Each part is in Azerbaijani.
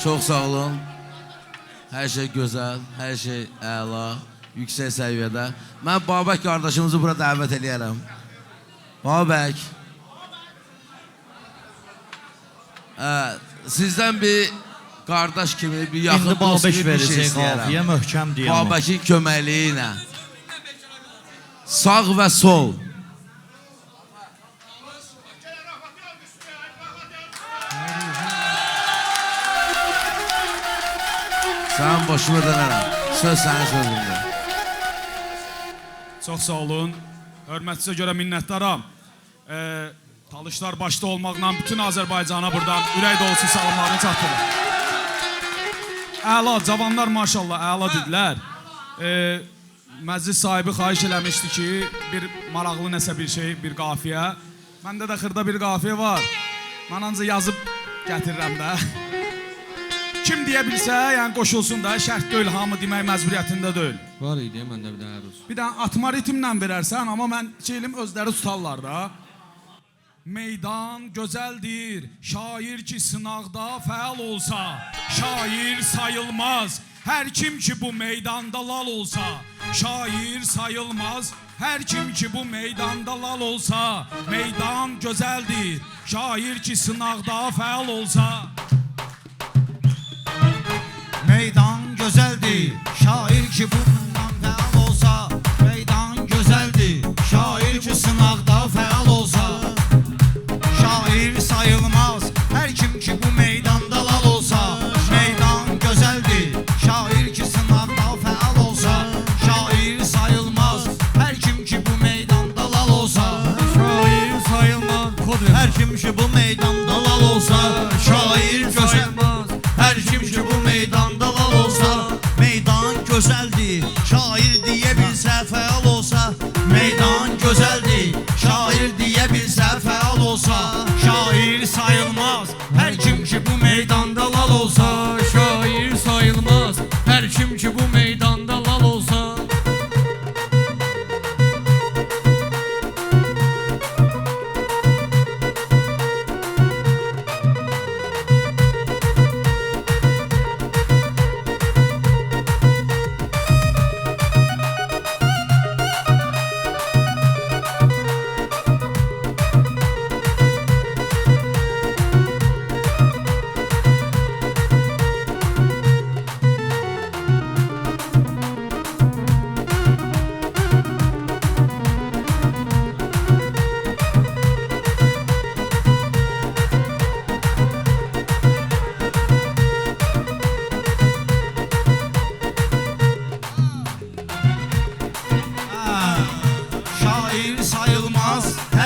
Çox sağ olun. Hər şey gözəl, hər şey əla, yüksək səviyyədə. Mən Babək qardaşımızı bura dəvət edəyərəm. Babək. Sizdən bir qardaş kimi, bir yaxın dost kimi bir şey istəyərəm. Babəkin köməkliyi ilə. Sağ və sol. Sən boşuna dönərəm. Söz sənin sözündə. Çox sağ olun. Hörmətinizə görə minnətdaram. Talışlar başda olmaqla bütün Azərbaycana buradan ürək dolusu salamlarını çatdırır. Əla, cavanlar maşallah əla dedilər. Məclis sahibi xahiş eləmişdi ki, bir maraqlı nəsə bir şey, bir qafiyə. Məndə də xırda bir qafiyə var. Mən ancaq yazıb gətirirəm də. Kim deyə bilsə, yəni qoşulsun da, şərt deyil, hamı demək məcburiyyətində deyil. Var idi, məndə bir dənə rus. Bir dənə atma ritmlə verərsən, amma mən şeylim özləri tutarlar da. Meydan gözəldir, şair ki sınaqda fəal olsa, şair sayılmaz. Hər kim ki bu meydanda lal olsa, şair sayılmaz. Hər kim ki bu meydanda lal olsa, meydan gözəldir, şair ki sınaqda fəal olsa. Meydan gözəldir, şair ki bundan fəal olsa, meydan gözəldir, şair ki sınaqda fəal olsa, şair sayılmaz. Hər kim ki bu meydanda lal olsa, meydan gözəldir, şair ki sınaqda fəal olsa, şair sayılmaz. Hər kim ki bu meydanda lal olsa, şair sayılmaz. Hər kim ki bu meydanda lal olsa, şair sayılmaz. Hər kim ki bu meydanda lal olsa, meydan gözəldir, şair deyə bilsə fəal olsa, meydan gözəldir, şair deyə bilsə fəal olsa, şair sayılmaz. Hər kim ki bu meydanda lal olsa, şair sayılmaz. Hər kim ki bu meydanda lal olsa.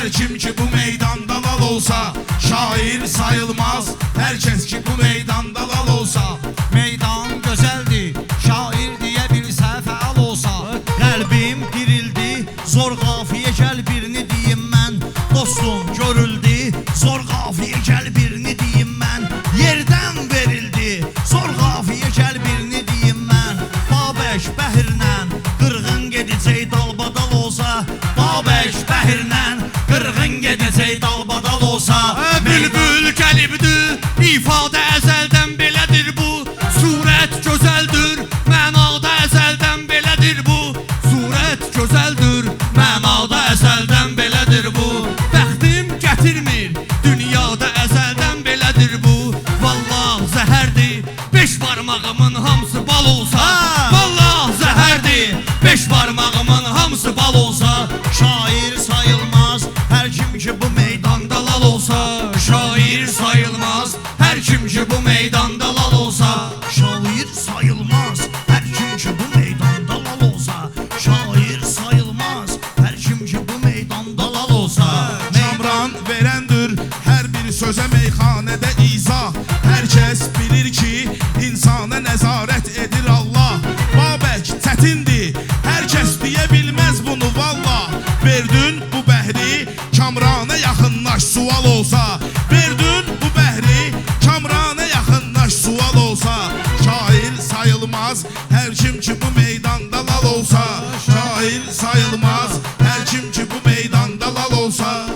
Hər kim ki bu meydanda lal olsa, şair sayılmaz. Hər kəs ki bu meydanda lal olsa, meydan gözəldir, şair deyə bilsə fəal olsa. Qəlbim dirildi, zor qafiyə gəl birini deyim mən. Dostum görüldü, zor qafiyə gəl birini deyim mən. Yerdən verildi, zor qafiyə gəl birini deyim mən. Babək bəhirlə qırğın gedəcək dalbadal olsa, Babək bəhirlə qırğın gedəcək dalbadal olsa. Bülbül qəlibdir, ifadə əzəldən belədir bu. Surət gözəldir, mənada əzəldən belədir bu. Surət gözəldir, mənada əzəldən belədir bu. Bəxtim gətirmir, dünyada əzəldən belədir bu. Vallah zəhərdir, 5 barmağımın hamısı bal olsa. Vallah zəhərdir, 5 barmağımın hamısı bal olsa. Şair sayılmaz, hər kim ki bu meydanda lal olsa, şair sayılmaz. Hər kim ki bu meydanda lal olsa, şair sayılmaz. Hər kim ki bu meydanda lal olsa, şair sayılmaz. Hər kim ki bu meydanda lal olsa. Kamran verəndir hər bir sözə meyxanədə izah. Hər kəs bilir ki insana nəzarət edir Allah. Babək çətindir, hər kəs deyə bilməz bunu vallah. Verdin bu bəhri, Kamrana yaxınlaş sual olsa. Verdin bu bəhri, Kamrana yaxınlaş sual olsa. Şair sayılmaz, hər kim ki bu meydanda lal olsa. Şair sayılmaz, hər kim ki bu meydanda lal olsa.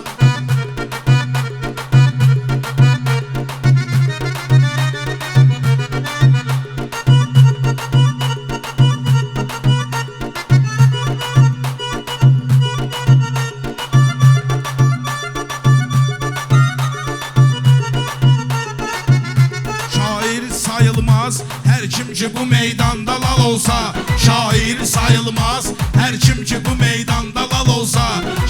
sayılmaz. Her kim ki bu meydanda lal olsa şair sayılmaz. Her kim ki bu meydanda lal olsa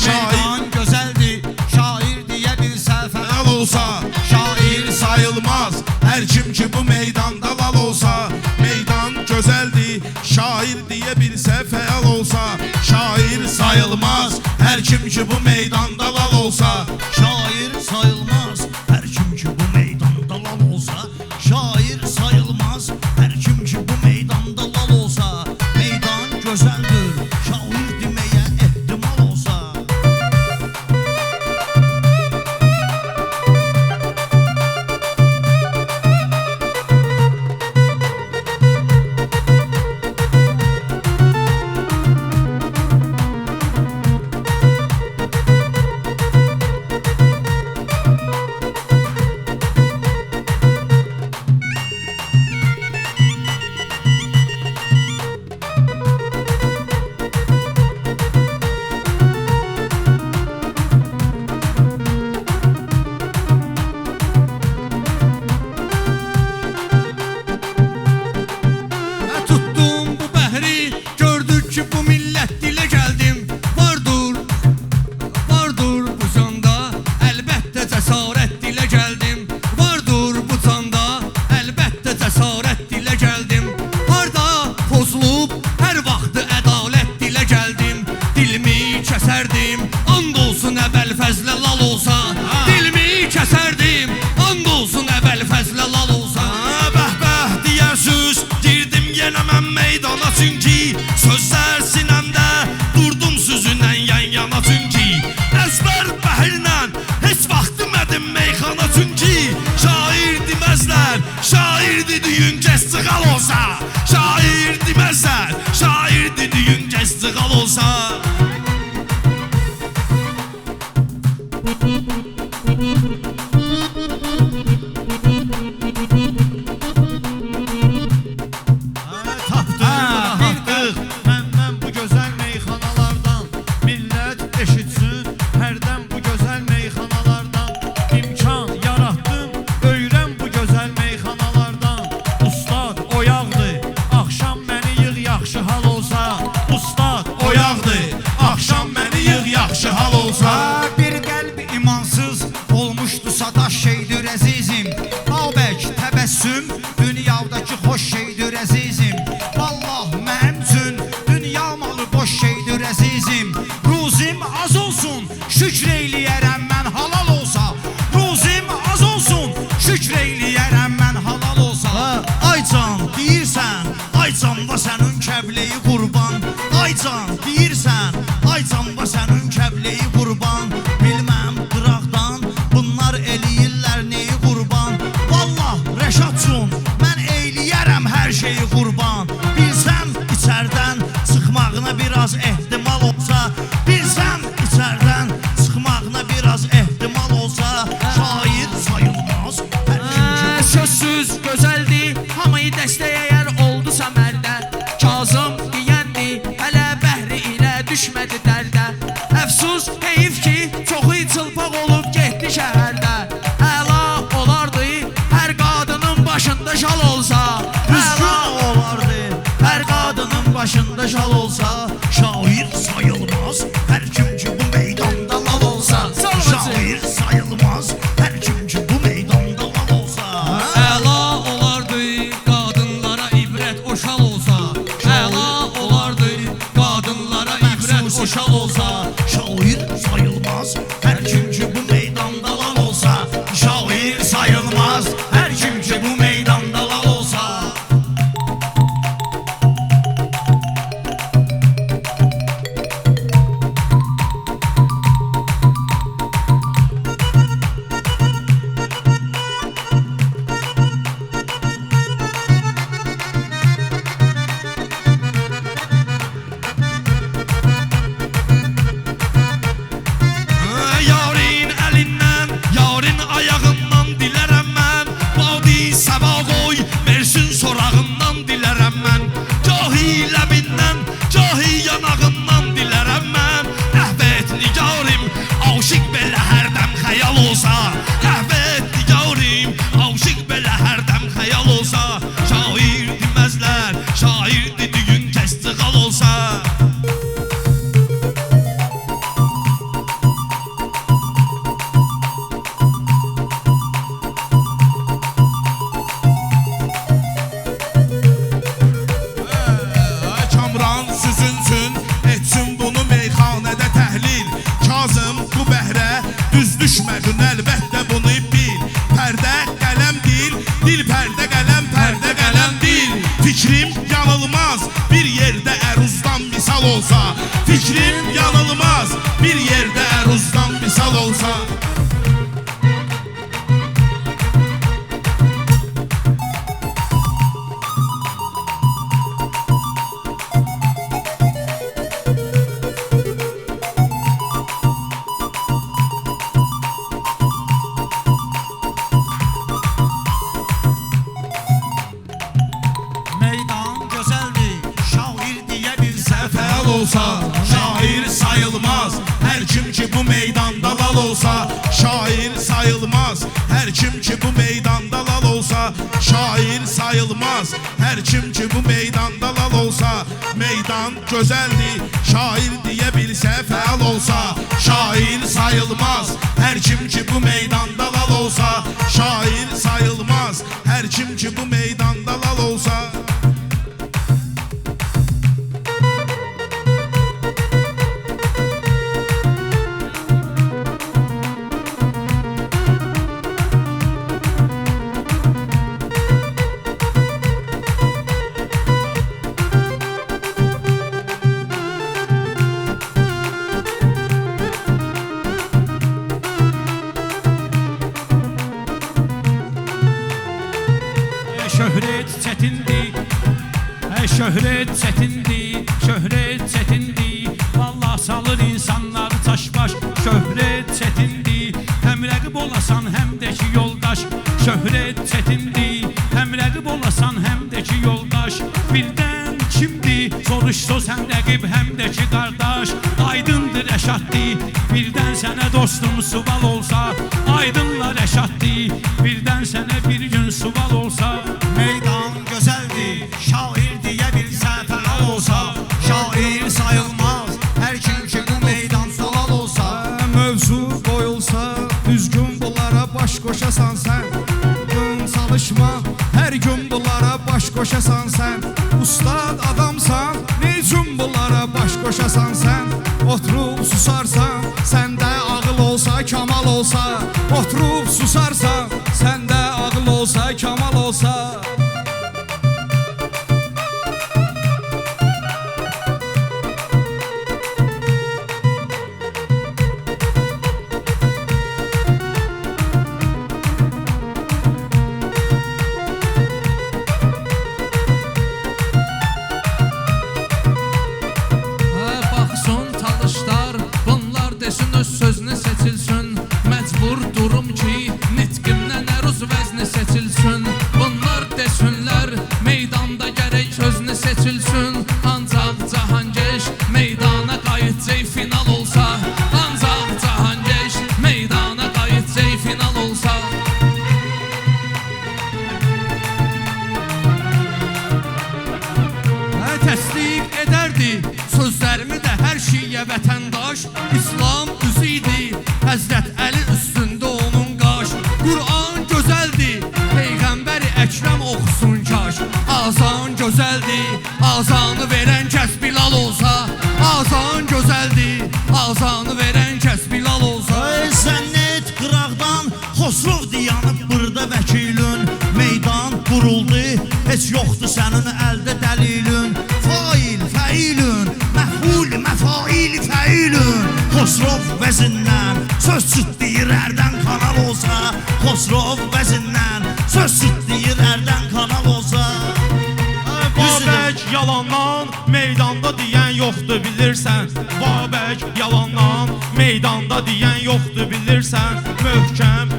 şair Meydan gözəldir, şair deyə bilsə fəal lal olsa şair sayılmaz. Her kim ki bu meydanda lal olsa meydan güzeldir. Şair diye bilse feal olsa şair sayılmaz. Her kim ki bu meydanda lal olsa şair sayılmaz. Hər kim ki bu meydanda lal olsa şair sayılmaz. Hər kim ki bu meydanda lal olsa meydan gözəldir, şair deməyə ehtimal olsa. Tuttum bu bəhri, gördük ki bu millət dilə gəldim. Vardır bu canda, əlbəttə cəsarət dilə gəldim. Vardır bu canda, əlbəttə cəsarət dilə gəldim. Harda pozulub, hər vaxtı ədalət dilə gəldim. Dilimi kəsərdim, and olsun əvvəl fəzlə lal olsa. Dilimi kəsərdim, and olsun əvvəl fəzlə lal olsa. Bəh bəh deyər söz girdim yenə mən meydana. Çünki sözlər sinəmdə durdum sözünlə yan yana. Çünki əzbər bəhirlə heç vaxt demədim meyxana. Çünki şair deməzlər, şair dediyin kəs çıxal olsa. Şair deməzlər, şair dediyin kəs çıxal olsa. Tapdıq, məndən bu gözəl meyxanalardan millət eşitsin. Hərdən bu gözəl meyxanalardan imkan yaratdım. Öyrən bu gözəl meyxanalardan. Ustad oyaqdır, axşam məni yığ yaxşı hal olsa. Ustad Oyaqdır, axşam məni yığ yaxşı hal olsa. bir qəlb imansız olmuşdu sadaş şeydir əzizim. Babək təbəssüm dünyadakı xoş şeydir əzizim. Vallah mənim üçün dünya malı boş şeydir əzizim. Ruzim az olsun, şükr eyləyərəm mən halal olsa. Ruzim az olsun, şükr eyləyərəm mən halal olsa. Aycan deyirsən, aycan va sənin kəbleyi qurban. Aycan deyirsən, aycan va sənin kəbleyi qurban. Bilməm qıraqdan bunlar eləyirlər neyi qurban. Vallah Rəşadcığım, mən eyləyərəm hər şeyi qurban. Bilsəm içərdən çıxmağına biraz ehtimal olsa. Bilsəm içərdən çıxmağına biraz ehtimal olsa. Şair sayılmaz, hər kim ki Sözsüz gözəldir, hamıyı dəstəkləyər oldusa mərdə. Kazım deyəndi, hələ bəhri ilə düşmədi dərdə. Əfsus, heyif ki, çoxu çılpaq olub getdi şəhərdə. Əla olardı, hər qadının başında şal olsa. Əla olardı, hər qadının başında şal olsa. Şair sayılmaz, hər kim ki bu meydanda lal olsa. Şair sayılmaz, hər kim ki bu meydanda lal olsa. Əla olardı qadınlara ibrət o şal olsa. Əla olardı qadınlara ibrət o şal olsa. Şair sayılmaz, hər kim ki bu meydanda lal olsa. Şair sayılmaz, hər kim ki bu meydanda lal olsa. Fikrim yanılmaz bir yerde əruzdan misal olsa. Fikrim yanılmaz bir yerde əruzdan misal olsa. Meydan gözəldir, şair deyə bilsə fəal olsa. Şair sayılmaz, hər kim ki bu meydanda lal olsa. Şair sayılmaz her kim ki bu meydanda lal olsa. Şair sayılmaz her kim ki bu meydanda lal olsa. Meydan gözəldir, şair deyə bilsə fəal olsa. Şair sayılmaz her kim ki bu meydanda lal olsa. Şair sayılmaz her kim ki bu meydanda lal olsa. Şöhret çətindir, şöhret çətindir, şöhret çətindir. Vallah salır insanları taşbaş. Şöhret çətindir, həm rəqib olasan, həm də ki yoldaş. Şöhret çətindir, həm rəqib olasan, həm də ki yoldaş. Birdən kimdir, soruşsuz həm rəqib, həm də ki qardaş. Aydındır Rəşaddir, birdən sənə dostum sual olsa. Aydınla Rəşaddir, birdən sənə bir gün sual olsa. Meydan gözəldir, şair deyə bilsə fəal olsa. Şair sayılmaz, hər kim ki bu meydanda lal olsa. Mövzu qoyulsa, düzgün bunlara baş qoşasan sən. Gün çalışma, hər gün bunlara baş qoşasan sən. Ustad adamsan, necüm bunlara baş qoşasan sən. Oturub susarsan, səndə ağıl olsa, kamal olsa. Oturub susarsan, səndə ağıl olsa, kamal olsa. Baxsın talışlar, bunlar desin öz sözünü seçilsin. Məcbur durum ki, nitqimdən əruz vəzni seçilsin. Bunlar desinlər, meydanda gərək sözünü seçilsin. Ancaq Cahangeş meydana qayıtcaq final olsa. Ancaq Cahangeş meydana qayıtcaq final olsa. Təsdiq edərdi sözlərimi də hər şeyə vətəndaş. İslam üzü idi, Həzrət Əli üstündə onun qaş. Qur'an gözəldir, Peyğəmbəri Əkrəm oxusun kaş. Azan gözəldir, azanı verən kəs Bilal olsa. Azan gözəldir, azanı verən kəs Bilal olsa. Zənnət qıraqdan Xosrov dayanıb burada vəkilün. Meydan quruldu, heç yoxdur sənin əldə dəlilün. Fail, fəilün, məful, məfail, fəilün. Xosrov vəzindən söz çıxdıyır ərdən kanal olsa. Xosrov vəzindən söz çıxdıyır ərdən kanal olsa. Babək yalandan meydanda deyən yoxdur bilirsən. Babək yalandan meydanda deyən yoxdur bilirsən. Möhkəm,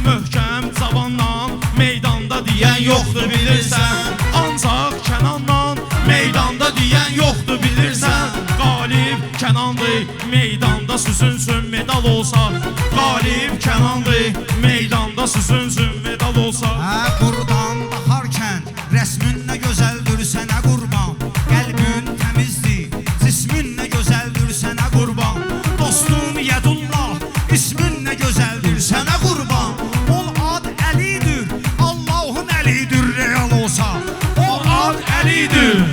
möhkəm cavandan meydanda deyən yoxdur bilirsən. Ancaq Kənandan meydanda deyən yoxdur bilirsən. Qalib Kənandır, meydanda süzünsün medal olsa. Qalib Kənandır, meydanda süzünsün medal olsa. Buradan baxarkən rəsmin nə gözəldir sənə qurban. Qəlbin təmizdir, cismin nə gözəldir sənə qurban. Dostum Yədullah, ismin nə gözəldir sənə qurban. Ol ad Əlidir, Allahın Əlidir real olsa. O ad Əlidir,